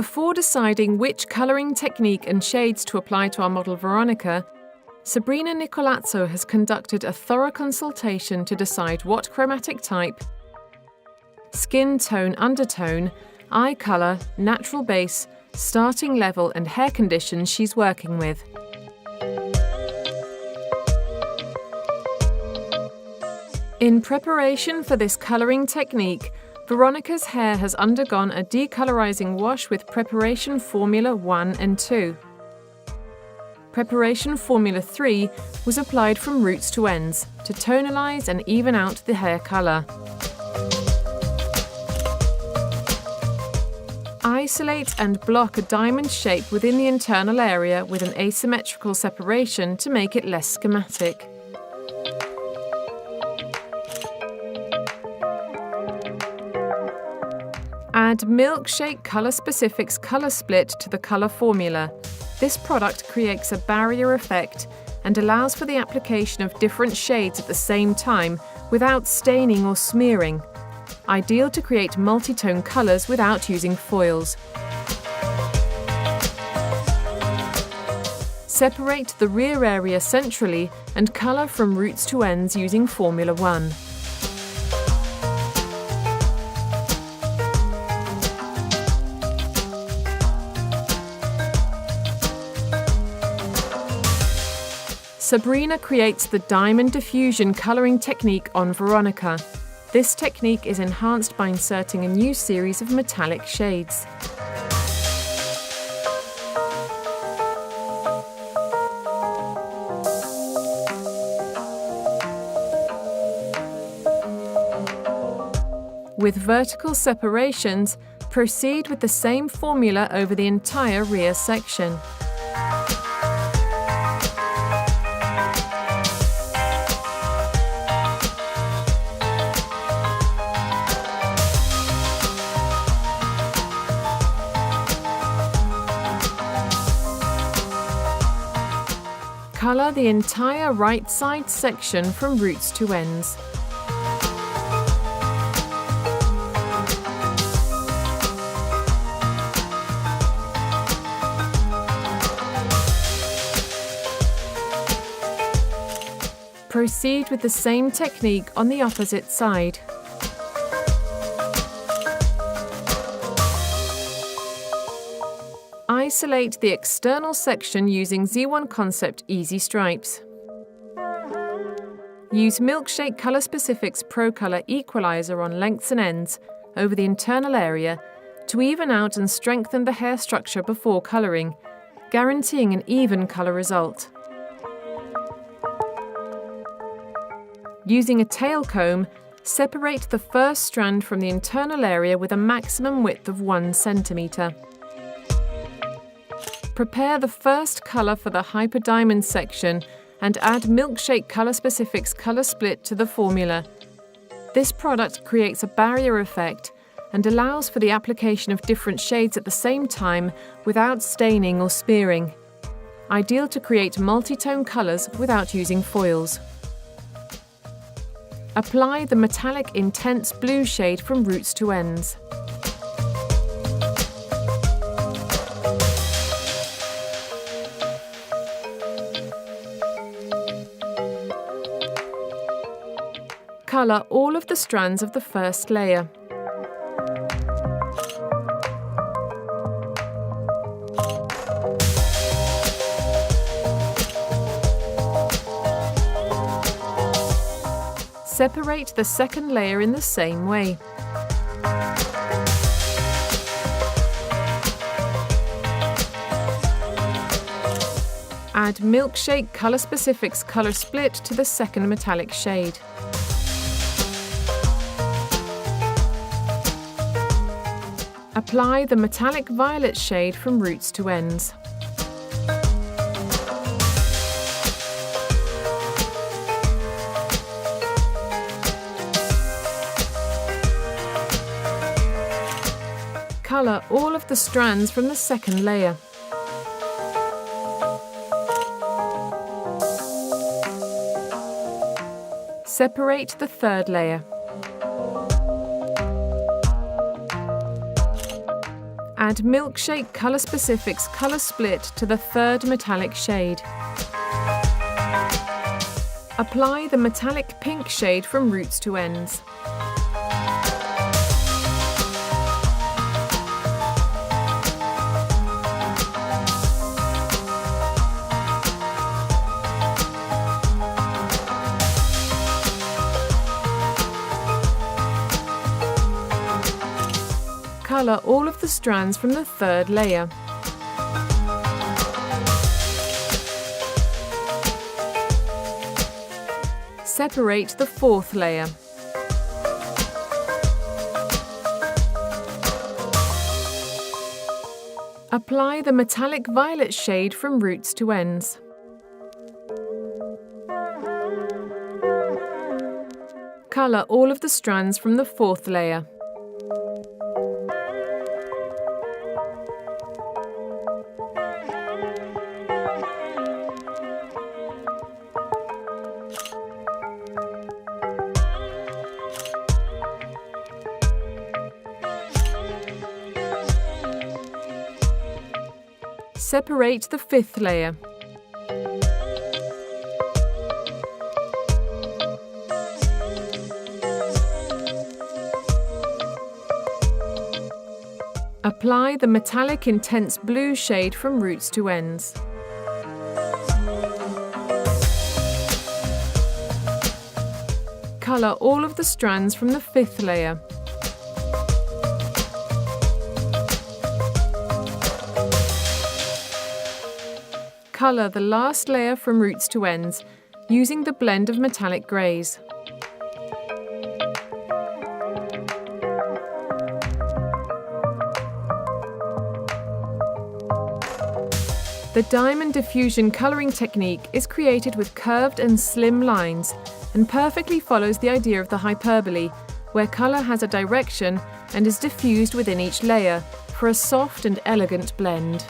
Before deciding which colouring technique and shades to apply to our model Veronica, Sabrina Nicolazzo has conducted a thorough consultation to decide what chromatic type, skin tone undertone, eye colour, natural base, starting level and hair conditions she's working with. In preparation for this colouring technique, Veronica's hair has undergone a decolorizing wash with Preparation Formula 1 and 2. Preparation Formula 3 was applied from roots to ends to tonalize and even out the hair colour. Isolate and block a diamond shape within the internal area with an asymmetrical separation to make it less schematic. Add Milkshake Colour Specifics Colour Split to the colour formula. This product creates a barrier effect and allows for the application of different shades at the same time without staining or smearing. Ideal to create multi-tone colours without using foils. Separate the rear area centrally and colour from roots to ends using Formula 1. Sabrina creates the Diamond Diffusion colouring technique on Veronica. This technique is enhanced by inserting a new series of metallic shades. With vertical separations, proceed with the same formula over the entire rear section. Colour the entire right side section from roots to ends. Proceed with the same technique on the opposite side. Isolate the external section using Z.one Concept Easy Stripes. Use Milkshake Colour Specifics Pro Color Equalizer on lengths and ends over the internal area to even out and strengthen the hair structure before colouring, guaranteeing an even colour result. Using a tail comb, separate the first strand from the internal area with a maximum width of 1 centimetre. Prepare the first colour for the Hyper Diamond section and add Milkshake Colour Specifics Colour Split to the formula. This product creates a barrier effect and allows for the application of different shades at the same time without staining or smearing. Ideal to create multi-tone colours without using foils. Apply the metallic intense blue shade from roots to ends. Colour all of the strands of the first layer. Separate the second layer in the same way. Add Milkshake Colour Specifics Colour Split to the second metallic shade. Apply the metallic violet shade from roots to ends. Colour all of the strands from the second layer. Separate the third layer. Add Milkshake Colour Specific's colour split to the third metallic shade. Apply the metallic pink shade from roots to ends. Colour all of the strands from the third layer. Separate the fourth layer. Apply the metallic violet shade from roots to ends. Colour all of the strands from the fourth layer. Separate the fifth layer. Apply the metallic intense blue shade from roots to ends. Colour all of the strands from the fifth layer. Colour the last layer from roots to ends using the blend of metallic greys. The Diamond Diffusion colouring technique is created with curved and slim lines and perfectly follows the idea of the hyperbole, where colour has a direction and is diffused within each layer for a soft and elegant blend.